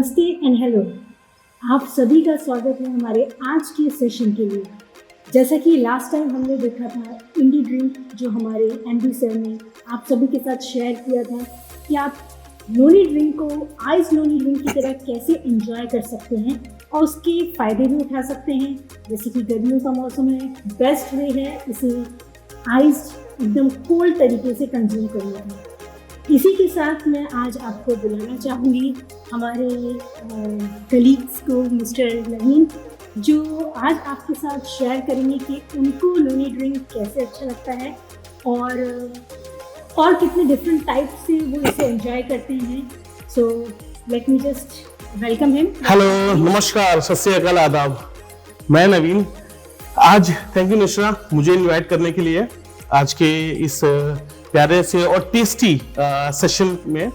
नमस्ते and hello. आप सभी का स्वागत है हमारे आज के सेशन के लिए। जैसा कि लास्ट टाइम हमने देखा था इंडी ड्रिंक जो हमारे एमडी सर ने आप सभी के साथ शेयर किया था कि आप नोनी ड्रिंक को आइस नोनी ड्रिंक की तरह कैसे एंजॉय कर सकते हैं और उसके फ़ायदे भी उठा सकते हैं। जैसे कि गर्मियों का मौसम है, बेस्ट वे है इसे आइस एकदम कोल्ड तरीके से कंज्यूम करना है। इसी के साथ मैं आज आपको बुलाना चाहूँगी हमारे कलीग्स को, मिस्टर नवीन, जो आज आपके साथ शेयर करेंगे कि उनको नोनी ड्रिंक कैसे अच्छा लगता है और कितने डिफरेंट टाइप से वो इसे एंजॉय करते हैं। So let me just welcome him. Hello, नमस्कार, सत श्री अकाल, आदाब। मैं नवीन। आज थैंक यू मिश्रा मुझे इनवाइट करने के लिए आज के इस प्यारे से और टेस्टी सेशन में।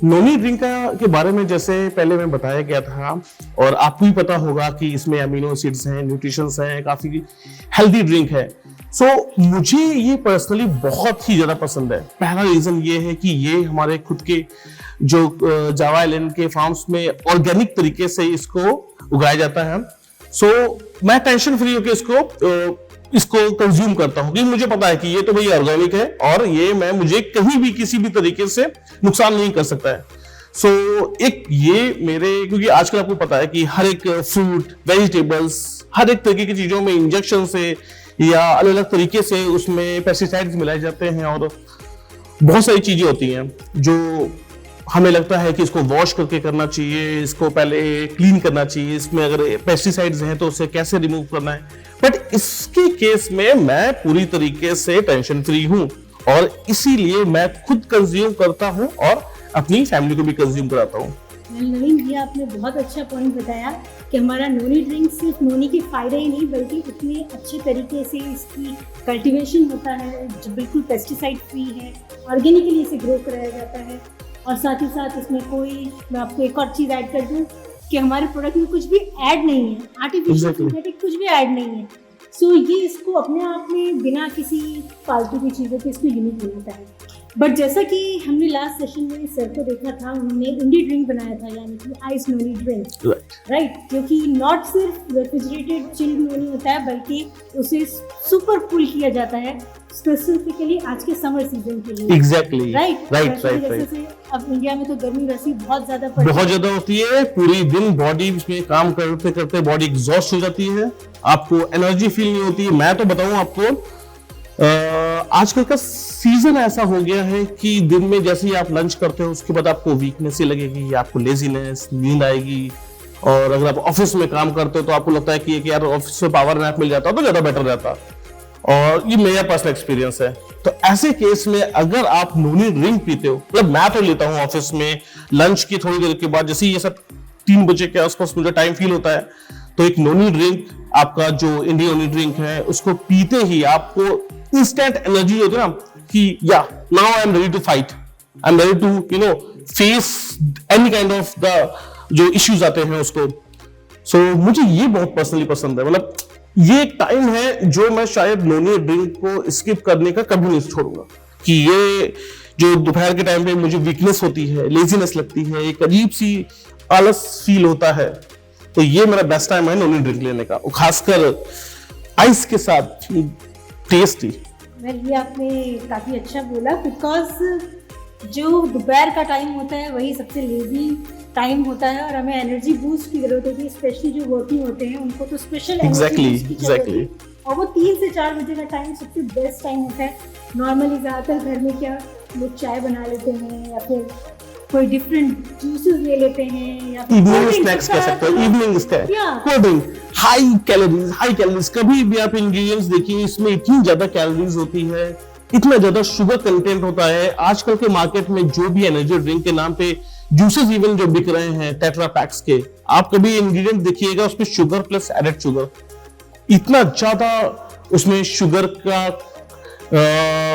नोनी ड्रिंक के बारे में जैसे पहले मैं बताया गया था और आपको भी पता होगा कि इसमें अमीनो एसिड्स हैं, न्यूट्रिशंस हैं, काफी हेल्दी ड्रिंक है। मुझे ये पर्सनली बहुत ही ज्यादा पसंद है। पहला रीजन ये है कि ये हमारे खुद के जो जावा आइलैंड के फार्म्स में ऑर्गेनिक तरीके से इसको उगाया जाता है। मैं टेंशन फ्री होकर इसको कंज्यूम करता हूँ, क्योंकि मुझे पता है कि ये तो भाई ऑर्गेनिक है और ये मुझे कहीं भी किसी भी तरीके से नुकसान नहीं कर सकता है। एक ये मेरे, क्योंकि आजकल आपको पता है कि हर एक फ्रूट, वेजिटेबल्स, हर एक तरीके की चीजों में इंजेक्शन से या अलग अलग तरीके से उसमें पेस्टिसाइड्स मिलाए जाते हैं और बहुत सारी चीजें होती हैं जो हमें लगता है कि इसको वॉश करके करना चाहिए, इसको पहले क्लीन करना चाहिए, इसमें अगर पेस्टिसाइड्स हैं तो उसे कैसे रिमूव करना है। बट इसके केस में मैं पूरी तरीके से टेंशन फ्री हूं और इसीलिए मैं खुद कंज्यूम करता हूं और अपनी फैमिली को भी कंज्यूम कराता हूं। नवीन जी, आपने बहुत अच्छा पॉइंट बताया कि हमारा नोनी ड्रिंक सिर्फ नोनी के फायदे ही नहीं बल्कि इतने अच्छे तरीके से इसकी कल्टीवेशन होता है जो बिल्कुल पेस्टिसाइड फ्री है, ऑर्गेनिकली इसे ग्रो कराया जाता है और साथ ही साथ इसमें मैं आपको एक और चीज़ ऐड कर दूँ कि हमारे प्रोडक्ट में कुछ भी ऐड नहीं है, आर्टिफिशियल सिंथेटिक कुछ भी ऐड नहीं है। ये इसको अपने आप में बिना किसी फालतू की चीज़ों के इसको यूनिक बनाता है। बट जैसा कि हमने लास्ट सेशन में सर को देखा था, उन्होंने इंडी ड्रिंक बनाया था, यानी कि आइस नोनी ड्रिंक, राइट, जो कि नॉट सिर्फ रेफ्रिजरेटेड चिल्ड नोनी होता है बल्कि उसे सुपर कूल किया जाता है स्पेसिफिकली आज के समर सीजन के लिए। Exactly, right. अब इंडिया में तो गर्मी वैसे बहुत ज्यादा होती है, पूरी दिन बॉडी में काम करते करते बॉडी एग्जॉस्ट हो जाती है, आपको एनर्जी फील नहीं होती है। मैं तो बताऊं आपको, आजकल का सीजन ऐसा हो गया है कि दिन में जैसे ही आप लंच करते हो उसके बाद आपको वीकनेस ही लगेगी, आपको लेजीनेस, नींद आएगी। और अगर आप ऑफिस में काम करते हो तो आपको लगता है कि यार ऑफिस में पावर नैप मिल जाता तो ज्यादा बेटर रहता। और ये मेरा पर्सनल एक्सपीरियंस है। तो ऐसे केस में अगर आप नोनी ड्रिंक पीते हो, मतलब मैं तो लेता हूँ ऑफिस में लंच की थोड़ी देर के बाद, जैसे ये सब 3 बजे के आसपास मुझे टाइम फील होता है, तो एक नोनी ड्रिंक, आपका जो इंडियन नोनी ड्रिंक है, उसको पीते ही आपको इंस्टेंट एनर्जी होती है ना कि या now I am ready to fight, I am ready to face any kind of the जो इश्यूज आते हैं उसको। मुझे ये बहुत पर्सनली पसंद है। मतलब ये एक टाइम है जो मैं शायद नोनी ड्रिंक को स्किप करने का कभी नहीं छोड़ूंगा, कि ये जो दोपहर के टाइम पे मुझे वीकनेस होती है, लेजीनेस लगती है, एक अजीब सी आलस फील होता है, तो ये मेरा बेस्ट टाइम है नोनी ड्रिंक लेने का, खासकर आइस के साथ टेस्टी। ये आपने काफी अच्छा बोला, बिकॉज जो दोपहर का टाइम होता है वही सबसे लेजी टाइम होता है और हमें एनर्जी बूस्ट की जरूरत होती है, स्पेशली जो वर्किंग होते हैं उनको तो स्पेशल एग्जैक्टली। और वो 3 से 4 बजे का टाइम सबसे बेस्ट टाइम होता है। नॉर्मली ज्यादातर घर में क्या लोग चाय बना लेते हैं या फिर कोई डिफरेंट जूसेस ले लेते हैं या इवनिंग स्नैक्स कह सकते हो, evening snack, cold drink, high calories. कभी भी आप इंग्रेडिएंट्स देखिए, इसमें इतनी ज्यादा कैलोरीज होती है, इतना ज्यादा शुगर कंटेंट होता है। आजकल के मार्केट में जो भी एनर्जी ड्रिंक के नाम पे जूसेस इवन जो बिक रहे हैं टेट्रा पैक्स के, आप कभी इंग्रेडिएंट देखिएगा उसमें शुगर प्लस एडेड शुगर, इतना ज्यादा उसमें शुगर का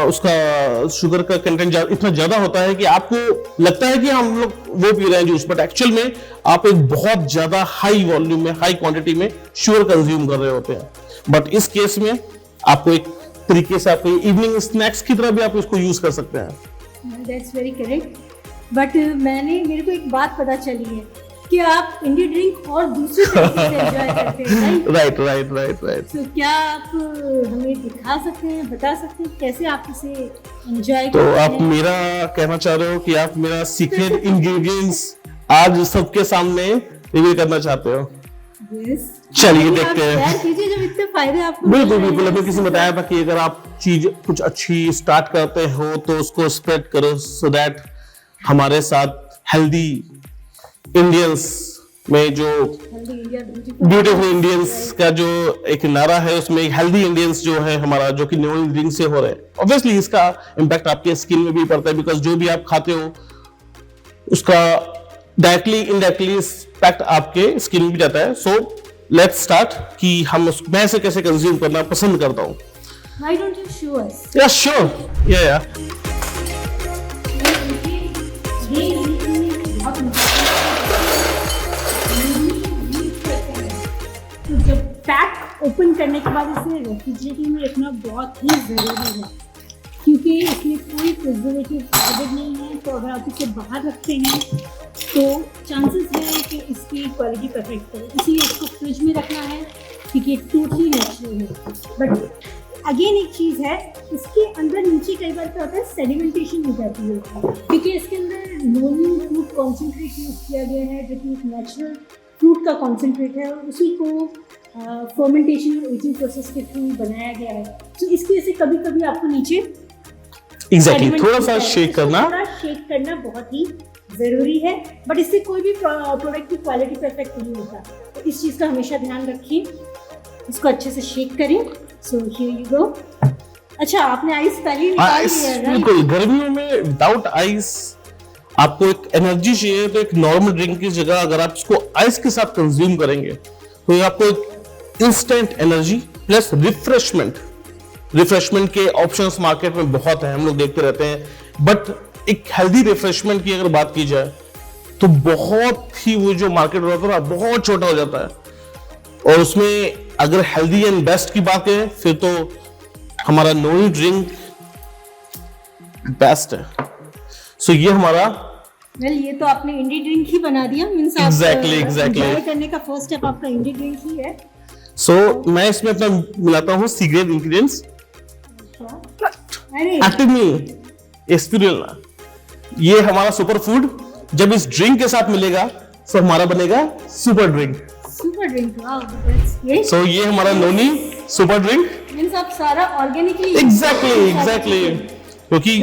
उसका शुगर का कंटेंट इतना ज्यादा होता है कि आपको लगता है कि हम लोग वो पी रहे हैं जूस, बट एक्चुअल में आप एक बहुत ज्यादा हाई वॉल्यूम में, हाई क्वांटिटी में शुगर कंज्यूम कर रहे होते हैं। बट इस केस में आपको एक तरीके से आपको इवनिंग स्नैक्स की तरह भी आप इसको यूज कर सकते हैं। That's very correct. बट मेरे को एक बात पता चली है कि आप इंडियन ड्रिंक और दूसरे तरीके से एंजॉय करते हैं, राइट राइट राइट राइट। तो क्या आप हमें दिखा सकते हैं, बता सकते हैं कैसे आप इसे एंजॉय तो करते आप हैं? मेरा कहना चाह रहे हो कि आप मेरा सीक्रेट इंग्रेडिएंट्स आज सबके सामने रिवील करना चाहते हो? Yes. चलिए आप देखते हैं। शेयर कीजिए जब इतने फायदे आपको बिल्कुल मिल रहे बिल्कुल, हैं। हमें किसी ने बताया था कि अगर आप चीज कुछ अच्छी स्टार्ट करते हो तो उसको स्प्रेड करो, सो दैट हमारे साथ हेल्दी इंडियंस में जो Healthy India, beautiful beautiful Indians का जो एक नारा है, उसमें हेल्दी इंडियंस जो है हमारा, जो कि न्यू ड्रिंक से हो रहे हैं, ऑब्वियसली इसका इम्पैक्ट आपके स्किन में भी पड़ता है, बिकॉज जो भी आप खाते हो उसका डायरेक्टली इनडायरेक्टली इम्पैक्ट आपके स्किन में भी जाता है। सो लेट्स स्टार्ट कि मैं इसे कैसे कंज्यूम करना पसंद करता हूँ। Why don't you show us? या श्योर, या ये बहुत तो जब पैक ओपन करने के बाद इसे रेफ्रिजरेटर में रखना बहुत ही ज़रूरी है, क्योंकि इसमें कोई प्रिजर्वेटिव एडेड नहीं है। तो अगर आप इसे बाहर रखते हैं तो चांसेस है कि इसकी क्वालिटी परफेक्ट करे, इसलिए इसको फ्रिज में रखना है क्योंकि ये टोटली नेचुरल है। बट अगेन एक चीज़ है, इसके अंदर नीचे कई बार क्या होता है, सेडिमेंटेशन हो जाती है, क्योंकि इसके अंदर नॉन फ्रूट कॉन्सेंट्रेट यूज़ किया गया है, जो कि एक नेचुरल फ्रूट का कॉन्सेंट्रेट है, और उसी को फर्मेंटेशन और एजिंग प्रोसेस के थ्रू बनाया गया है। तो इसकी वजह से कभी कभी आपको नीचे एग्जैक्टली थोड़ा सा शेक करना, थोड़ा शेक करना बहुत ही ज़रूरी है। बट इससे कोई भी प्रोडक्ट की क्वालिटी परफेक्ट नहीं होता, तो इस चीज़ का हमेशा ध्यान रखिए, इसको अच्छे से शेक करें। So here you go. अच्छा, आपने आइस पहले निकाल आइस, लिया है, बिल्कुल। गर्मियों में विदाउट आइस आपको एक एनर्जी चाहिए, तो एक नॉर्मल ड्रिंक की जगह अगर आप इसको आइस के साथ कंज्यूम करेंगे तो ये आपको एक इंस्टेंट एनर्जी प्लस रिफ्रेशमेंट के ऑप्शंस मार्केट में बहुत हैं, हम लोग देखते रहते हैं। बट एक हेल्दी रिफ्रेशमेंट की अगर बात की जाए तो बहुत ही वो जो मार्केट होता है बहुत छोटा हो जाता है, और उसमें अगर हेल्दी एंड बेस्ट की बात है फिर तो हमारा नोनी ड्रिंक बेस्ट है। सो ये हमारा वेल ये तो आपने इंडी ड्रिंक ही बना दिया, मींस आप Exactly. एंजॉय करने का फर्स्ट स्टेप आपका इंडी ड्रिंक ही है। सो मैं इसमें अपना मिलाता हूँ सीक्रेट इंग्रेडिएंट्स। अरे एक्टिव नहीं, स्पिरुलिना, ये हमारा सुपर फूड जब इस ड्रिंक के साथ मिलेगा तो हमारा बनेगा super drink. Super drink, wow that's great. So ये हमारा नोनी सुपर ड्रिंक। मींस आप सारा ऑर्गेनिकली एग्जैक्टली क्योंकि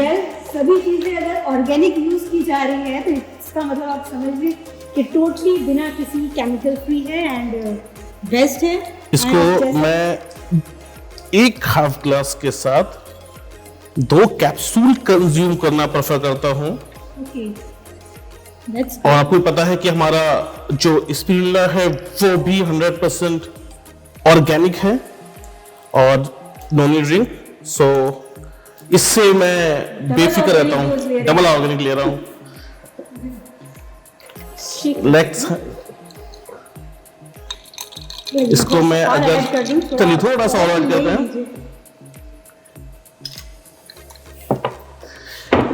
सभी चीजें अगर ऑर्गेनिक यूज की जा रही है तो इसका मतलब आप समझ लीजिए कि टोटली बिना किसी केमिकल फ्री है एंड बेस्ट है। इसको मैं एक हाफ ग्लास के साथ 2 कैप्सूल कंज्यूम करना प्रेफर करता हूं। ओके दैट्स और आपको पता है कि हमारा जो स्पिरुलिना है वो भी 100% ऑर्गेनिक है और नॉनी ड्रिंक। सो इससे मैं बेफिक्र रहता हूँ, डबल ऑर्गेनिक ले रहा हूँ। लेट्स इसको मैं अगर चलिए थोड़ा सा और ऐड करते हैं।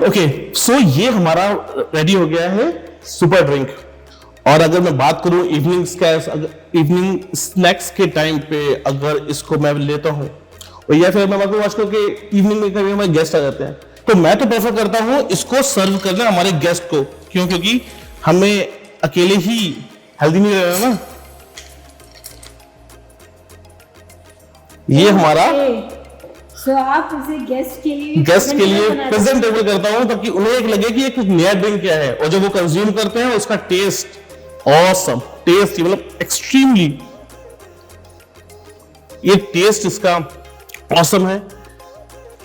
ओके, सो ये हमारा रेडी हो गया है सुपर ड्रिंक। और अगर मैं बात करूं इवनिंग स्नैक्स के टाइम पे अगर इसको मैं लेता हूं, और या फिर मैं बात करूं आजकल के इवनिंग में कभी हमारे गेस्ट आ जाते हैं, तो मैं तो प्रेफर करता हूं इसको सर्व करना हमारे गेस्ट को। क्यों? क्योंकि हमें अकेले ही हेल्दी नहीं रहना ना। ये हमारा सो आप इसे गेस्ट के लिए प्रेजेंटेबल करता हूं ताकि उन्हें एक लगे कि एक नया ड्रिंक क्या है, और जब वो कंज्यूम करते हैं उसका टेस्ट ऑसम, टेस्ट मतलब एक्सट्रीमली, ये टेस्ट इसका ऑसम है।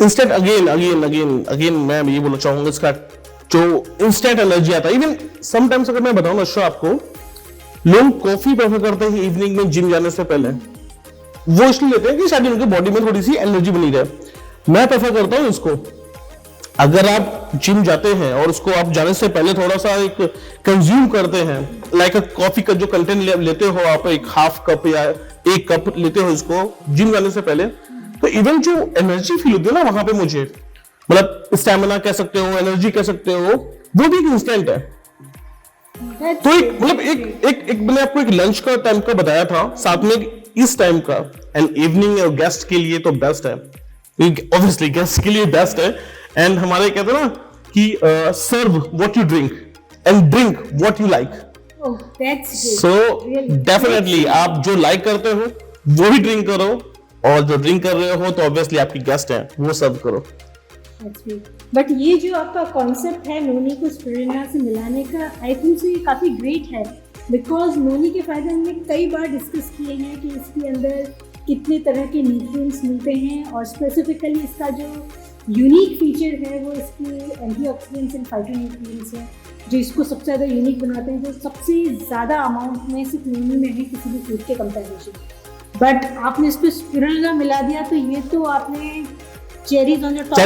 इंस्टेंट अगेन मैं ये बोलना चाहूंगा, इसका जो इंस्टेंट एनर्जी आता है। इवन समटाइम्स अगर मैं बताऊं ना आपको, लोग कॉफी प्रेफर करते हैं इवनिंग में जिम जाने से पहले। वो इसलिए लेते हैं कि शायद उनके बॉडी में थोड़ी सी एनर्जी बनी रहे। मैं प्रेफर करता हूं इसको, अगर आप जिम जाते हैं और उसको आप जाने से पहले थोड़ा सा एक कंज्यूम करते हैं, लाइक कॉफी का जो कंटेंट लेते हो आप, एक हाफ कप या 1 कप लेते हो इसको जिम जाने से पहले, तो इवन जो एनर्जी फील होती है ना वहां पे, मुझे मतलब स्टैमिना कह सकते हो, एनर्जी कह सकते हो, वो भी एक इंस्टेंट है। तो एक मतलब एक मैंने आपको एक लंच का टाइम का बताया था, साथ में इस टाइम का एंड इवनिंग और गेस्ट के लिए तो बेस्ट है, ऑब्वियसली गेस्ट के लिए बेस्ट है। एंड हमारे कहते हैं ना कि serve what you drink and drink what you like. So definitely आप जो लाइक करते हो वो ही ड्रिंक करो, और जो ड्रिंक कर रहे हो तो ऑब्वियसली आपकी गेस्ट है वो सर्व करो। बट ये जो आपका कॉन्सेप्ट है नोनी को स्पिरुलिना से मिलाने का, आई थिंक सो ये काफ़ी ग्रेट है, बिकॉज नोनी के फायदे हमने कई बार डिस्कस किए हैं कि इसके अंदर कितने तरह के न्यूट्रिएंट्स मिलते हैं, और स्पेसिफिकली इसका जो यूनिक फीचर है वो इसके एंटीऑक्सीडेंट्स एंड फाइटोन्यूट्रिएंट्स हैं जो इसको सबसे ज़्यादा यूनिक बनाते हैं, जो सबसे ज़्यादा अमाउंट में सिर्फ नोनी में है किसी भी फ्रूट के कंपैरिजन। बट आपने इस पर स्पिरुलिना मिला दिया तो ये तो आपने चेरीज ऑन द टॉप,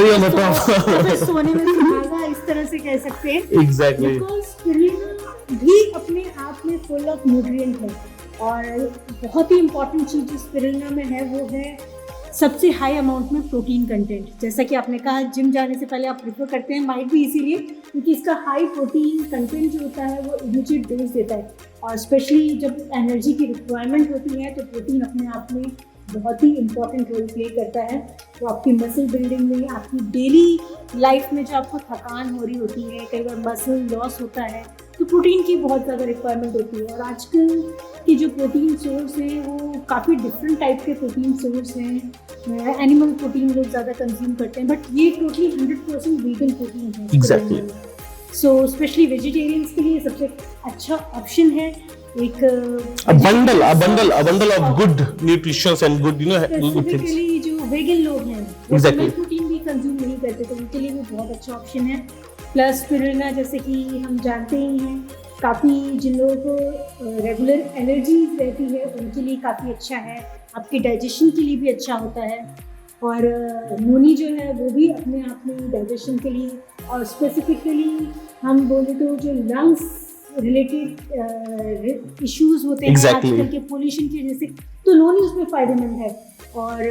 सोने में सुहागा इस तरह से कह सकते हैं। एग्जैक्टली, बिकॉज स्पिरुलिना भी अपने आप में फुल ऑफ न्यूट्रिएंट है, और बहुत ही इंपॉर्टेंट चीज़ जो स्पिरुलिना में है वो है सबसे हाई अमाउंट में प्रोटीन कंटेंट। जैसा कि आपने कहा जिम जाने से पहले आप प्रेफर करते हैं, माइट भी इसीलिए क्योंकि इसका हाई प्रोटीन कंटेंट जो होता है वो इमीडिएट डोज देता है, और स्पेशली जब एनर्जी की रिक्वायरमेंट होती है तो प्रोटीन अपने आप में बहुत ही इंपॉर्टेंट रोल प्ले करता है। तो आपकी मसल बिल्डिंग में, आपकी डेली लाइफ में जो आपको थकान हो रही होती है, कई बार मसल लॉस होता है, तो प्रोटीन की बहुत ज़्यादा रिक्वायरमेंट होती है। और आजकल की जो प्रोटीन सोर्स हैं वो काफ़ी डिफरेंट टाइप के प्रोटीन सोर्स हैं। एनिमल प्रोटीन लोग ज़्यादा कंज्यूम करते हैं, बट ये टोटली 100% वीगन प्रोटीन है। एग्जैक्टली, सो स्पेशली वेजिटेरियंस के लिए सबसे अच्छा ऑप्शन है एक bundle of good nutrition and good good things। Specifically जो वेगन लोग हैं वो Exactly। प्रोटीन भी कंज्यूम नहीं करते, तो उनके लिए भी बहुत अच्छा ऑप्शन है। प्लस स्पिरुलिना जैसे कि हम जानते ही हैं काफ़ी जिन लोगों को रेगुलर एनर्जी रहती है उनके लिए काफ़ी अच्छा है, आपके डाइजेशन के लिए भी अच्छा होता है। और नोनी जो है वो भी अपने आप में डाइजेशन के लिए, और स्पेसिफिकली हम बोले तो जो लंग्स रिलेटेड इश्यूज होते हैं आजकल के पोल्यूशन की वजह से, तो नोनी उसमें फ़ायदेमंद है। और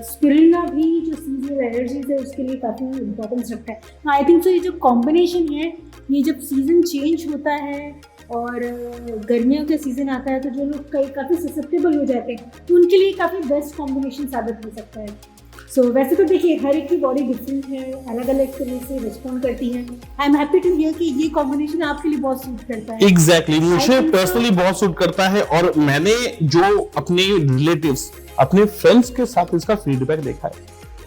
स्पिरुलिना भी जो सीजनल एलर्जीज है उसके लिए काफ़ी इंपॉर्टेंस रखता है। आई थिंक सो ये जो कॉम्बिनेशन है, ये जब सीज़न चेंज होता है और गर्मियों का सीज़न आता है तो जो लोग काफ़ी ससेप्टेबल हो जाते हैं तो उनके लिए काफ़ी बेस्ट कॉम्बिनेशन साबित हो सकता है। सो वैसे तो देखिए हर एक की बॉडी डिफरेंट है, अलग अलग तरह से रिस्पॉन्ड करती है। I am happy to hear कि ये कॉम्बिनेशन आपके लिए बहुत सूट करता है। एग्जैक्टली, मुझे पर्सनली बहुत सूट करता है, और मैंने जो अपने रिलेटिव्स, अपने फ्रेंड्स के साथ इसका फीडबैक देखा है।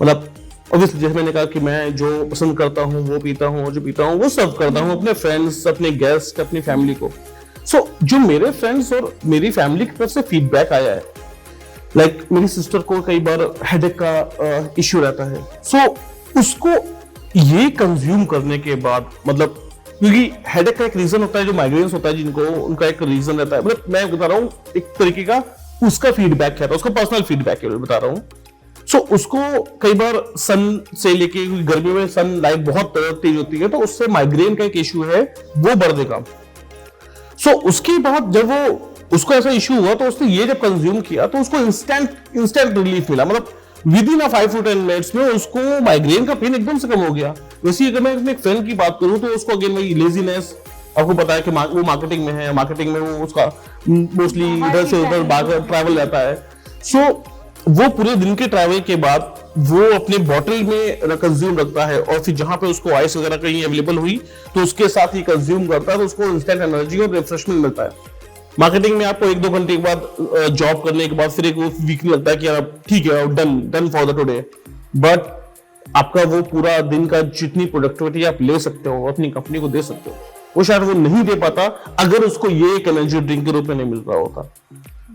मतलब ऑब्वियसली जैसे मैंने कहा कि मैं जो पसंद करता हूँ वो पीता हूँ, और जो पीता हूँ वो सर्व करता हूँ अपने फ्रेंड्स, अपने गेस्ट, अपनी फैमिली को। सो जो मेरे फ्रेंड्स और मेरी फैमिली की तरफ से फीडबैक आया है, लाइक मेरी सिस्टर को कई बार हेडेक का इश्यू रहता है, सो उसको ये कंज्यूम करने के बाद, मतलब क्योंकि हेडेक का एक रीजन होता है, जो माइग्रेन्स होता है जिनको, उनका एक रीजन रहता है। मतलब मैं बता रहा हूँ एक तरीके का उसका फीडबैक क्या था, उसका पर्सनल फीडबैक बता रहा हूँ। सो उसको कई बार सन से लेके, गर्मियों में सन लाइट बहुत तेज होती है तो उससे माइग्रेन का एक इश्यू है वो बढ़ने का। सो उसके बाद जब वो उसको ऐसा इश्यू हुआ तो उसने ये जब कंज्यूम किया तो उसको इंस्टेंट रिलीफ मिला। मतलब विद इन 5 to 10 मिनट्स में उसको माइग्रेन का पेन एकदम से कम हो गया। वैसे अगर मैं अपने एक फ्रेंड की बात करूं तो उसको अगेन वही लेजीनेस, आपको पता है कि वो मार्केटिंग में है, मार्केटिंग में वो उसका मोस्टली इधर से उधर बाहर ट्रैवल रहता है। सो वो पूरे दिन के ट्रैवल के बाद वो अपने बॉटल में कंज्यूम रखता है, और फिर जहां पे उसको आइस वगैरह कहीं अवेलेबल हुई तो उसके साथ ही कंज्यूम करता है, तो उसको इंस्टेंट एनर्जी और रिफ्रेशमेंट मिलता है। मार्केटिंग में आपको 1-2 घंटे के बाद जॉब करने के बाद फिर एक वीक लगता है कि यार ठीक है done for the today, but आपका वो पूरा दिन का जितनी प्रोडक्टिविटी आप ले सकते हो अपनी कंपनी को दे सकते हो, वो शायद वो नहीं दे पाता अगर उसको ये एक एनर्जी ड्रिंक के रूप में नहीं मिल रहा होता।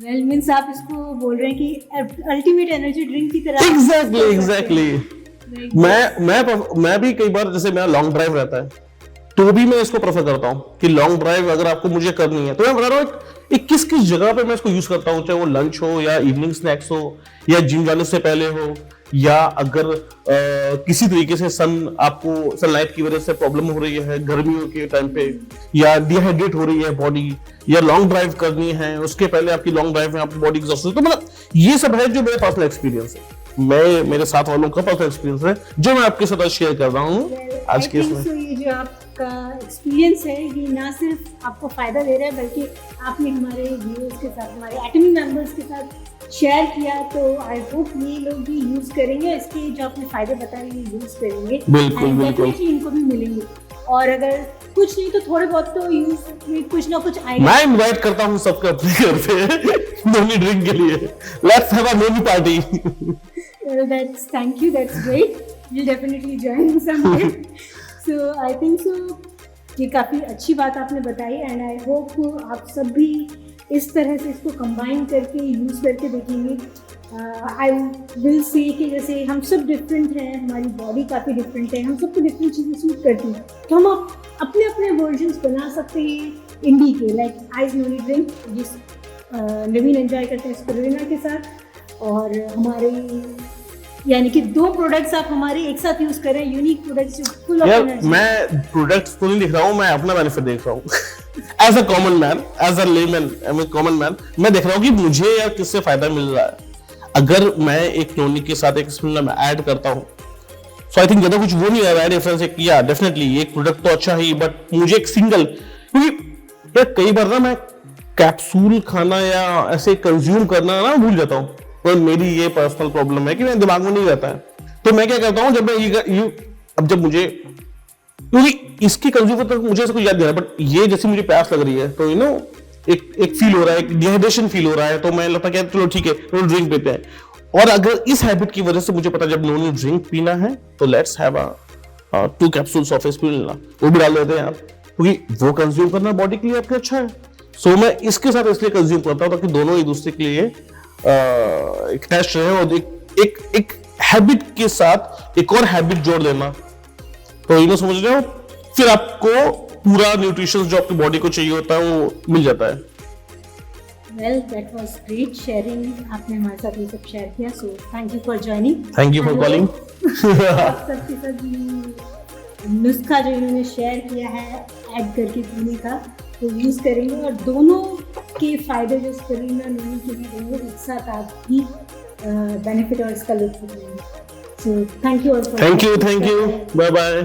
वेल मींस आप इसको बोल रहे हैं कि अल्टीमेट एनर्जी ड्रिंक की तरह। एग्जैक्टली। मैं भी कई बार, जैसे मेरा लॉन्ग ड्राइव रहता है तो भी मैं इसको प्रेफर करता हूं कि लॉन्ग ड्राइव अगर आपको मुझे करनी है तो मैं बता रहा हूं किस जगह पे मैं इसको यूज करता हूं, चाहे वो लंच हो या इवनिंग स्नैक्स हो या जिम जाने से पहले हो, या अगर किसी तरीके से आपको सनलाइट की वजह से प्रॉब्लम हो रही है गर्मियों के टाइम पे, या डिहाइड्रेट हो रही है बॉडी, या लॉन्ग ड्राइव करनी है, उसके पहले आपकी लॉन्ग ड्राइव में आपकी बॉडी एग्जॉस्ट, तो मतलब ये सब है जो मेरा पर्सनल एक्सपीरियंस है, मेरे साथ वालों का पर्सनल एक्सपीरियंस है जो मैं आपके साथ शेयर कर रहा हूँ आज के इसमें। ये जो आप आपका एक्सपीरियंस है ये ना सिर्फ आपको फ़ायदा दे रहा है बल्कि आपने हमारे व्यूअर्स के साथ, हमारे एटमी मेंबर्स के साथ शेयर किया, तो आई होप ये लोग भी यूज़ करेंगे, इसके जो आपने फ़ायदे बताए ये यूज़ करेंगे। बिल्कुल, बिल्कुल। डेफिनेटली इनको भी मिलेंगे, और अगर कुछ नहीं तो थोड़े बहुत तो यूज़ में कुछ ना कुछ आएगा। मैं इनवाइट करता हूँ सबको अपने घर पे नोनी ड्रिंक के लिए। Let's have a noni party. That's thank you. That's great. We'll definitely join someday. So I think so. ये काफ़ी अच्छी बात आपने बताई एंड आई होप आप सब भी इस तरह से इसको कंबाइन करके यूज़ करके देखेंगे। आई विल से कि जैसे हम सब डिफरेंट हैं, हमारी बॉडी काफ़ी डिफरेंट है, हम सबको डिफरेंट चीज़ें सूट करती हैं, तो हम अपने अपने वर्जन्स बना सकते हैं इंडी के, लाइक आइस नोनी ड्रिंक जिस नवीन एंजॉय करते हैं इसको रवीना के साथ, और हमारे यानी कि 2 प्रोडक्ट्स आप हमारे एक साथ यूज करें, unique products full of energy. मैं प्रोडक्ट्स को नहीं देख रहा हूँ, मैं अपना बेनिफिट देख रहा हूँ। As a common man, as a layman, I am common man, मैं देख रहा हूँ कि मुझे यार किससे फायदा मिल रहा है। अगर मैं एक नोनी के साथ एक स्पिरुलिना में ऐड करता हूँ, सो आई थिंक ज्यादा कुछ वो नहीं आ रहा है डिफरेंस है, किया डेफिनेटली एक प्रोडक्ट तो अच्छा ही, बट मुझे एक सिंगल, क्योंकि यार कई बार ना मैं कैप्सूल खाना या ऐसे कंज्यूम करना ना भूल जाता हूँ, तो मेरी ये पर्सनल प्रॉब्लम है कि मेरे दिमाग में नहीं रहता है। तो मैं क्या करता हूँ, जब मैं अब जब मुझे, क्योंकि इसकी कंज्यूम करते मुझे ऐसा कुछ याद नहीं रहा, बट ये जैसे मुझे प्यास लग रही है तो एक फील हो रहा है, एक डिहाइड्रेशन फील हो रहा है, तो मैं लगता है चलो ठीक है नोनी ड्रिंक पीते हैं। और अगर इस हैबिट की वजह से मुझे पता जब नोनी ड्रिंक पीना है तो let's have 2 capsules of spirulina, वो भी डाल देते हैं आप, क्योंकि वो कंज्यूम करना बॉडी के लिए आपके अच्छा है। सो मैं इसके साथ इसलिए कंज्यूम करता हूँ ताकि दोनों एक दूसरे के लिए एक टेस्ट रहे, और एक हैबिट के साथ एक और हैबिट जोड़ लेना, तो समझ रहे हो, फिर आपको पूरा न्यूट्रिशन जो आपकी बॉडी को चाहिए होता है वो मिल जाता है। Well that was great sharing, आपने हमारे साथ ये सब शेयर किया, सो thank you for joining, thank you for calling. आप सबके साथ नुस्खा जो इन्होंने शेयर किया है ऐड करके पीने का, तो यूज़ करेंगे, और दोनों के फायदे जो स्पिरुलिना नोनी के भी देंगे, एक साथ आप भी बेनिफिट और इसका लुत्फ उठाएंगे। So thank you, thank you, bye bye.